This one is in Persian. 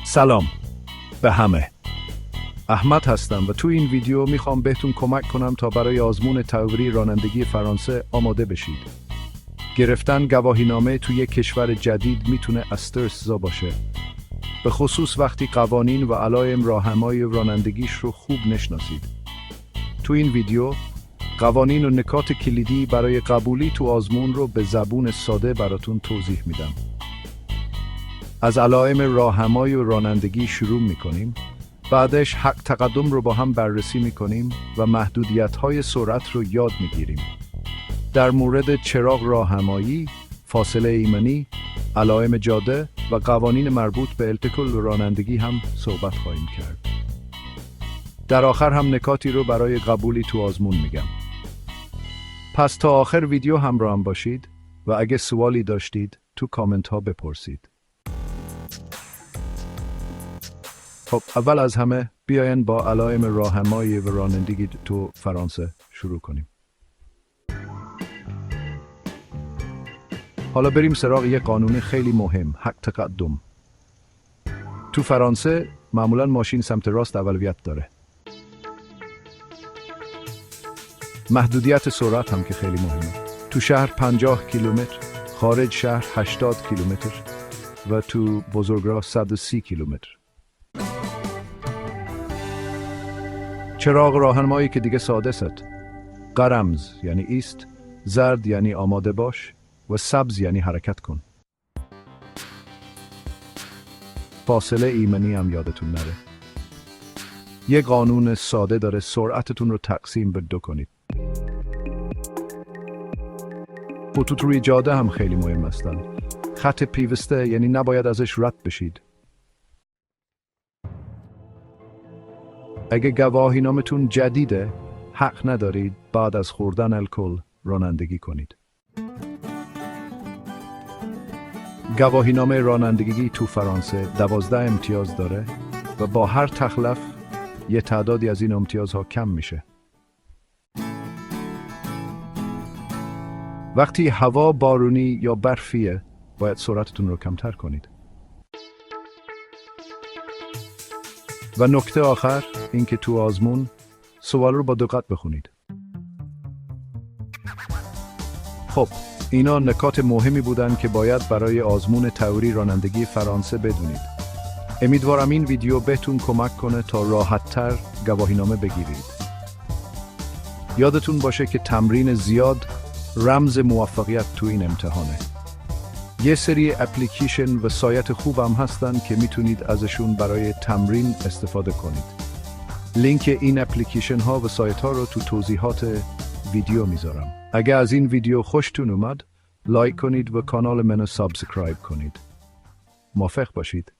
سلام به همه. احمد هستم و تو این ویدیو میخوام بهتون کمک کنم تا برای آزمون تئوری رانندگی فرانسه آماده بشید. گرفتن گواهینامه توی یک کشور جدید میتونه استرس‌زا باشه، به خصوص وقتی قوانین و علائم راهنمای رانندگیش رو خوب نشناسید. تو این ویدیو قوانین و نکات کلیدی برای قبولی تو آزمون رو به زبون ساده براتون توضیح میدم. از علائم راهنمای و رانندگی شروع میکنیم، بعدش حق تقدم رو با هم بررسی میکنیم و محدودیت‌های سرعت رو یاد میگیریم. در مورد چراغ راهنمایی، فاصله ایمنی، علائم جاده و قوانین مربوط به التکل رانندگی هم صحبت خواهیم کرد. در آخر هم نکاتی رو برای قبولی تو آزمون میگم. پس تا آخر ویدیو همراه هم باشید و اگه سوالی داشتید تو کامنت ها بپرسید. خب اول از همه بیاین با علائم راهنمایی و رانندگی تو فرانسه شروع کنیم. حالا بریم سراغ یک قانون خیلی مهم، حق تقدم. تو فرانسه معمولاً ماشین سمت راست اولویت داره. محدودیت سرعت هم که خیلی مهمه. تو شهر 50 کیلومتر، خارج شهر 80 کیلومتر و تو بزرگراه 130 کیلومتر. چراغ راهنمایی که دیگه ساده است. قرمز یعنی ایست، زرد یعنی آماده باش و سبز یعنی حرکت کن. فاصله ایمنی هم یادتون نره. یه قانون ساده داره، سرعتتون رو تقسیم به 2 کنید. خطوط روی جاده هم خیلی مهم هستن. خط پیوسته یعنی نباید ازش رد بشید. اگه گواهینامتون جدیده، حق ندارید بعد از خوردن الکل رانندگی کنید. گواهینامه رانندگی تو فرانسه 12 امتیاز داره و با هر تخلف یه تعدادی از این امتیازها کم میشه. وقتی هوا بارونی یا برفیه، باید سرعتتون رو کمتر کنید. و نکته آخر این که تو آزمون سوال رو با دقت بخونید. خب اینا نکات مهمی بودن که باید برای آزمون تئوری رانندگی فرانسه بدونید. امیدوارم این ویدیو بهتون کمک کنه تا راحت‌تر گواهینامه بگیرید. یادتون باشه که تمرین زیاد رمز موفقیت تو این امتحانه. یه سری اپلیکیشن و سایت خوب هم هستن که میتونید ازشون برای تمرین استفاده کنید. لینک این اپلیکیشن ها و سایت ها رو تو توضیحات ویدیو میذارم. اگه از این ویدیو خوشتون اومد، لایک کنید و کانال منو سابسکرایب کنید. موفق باشید.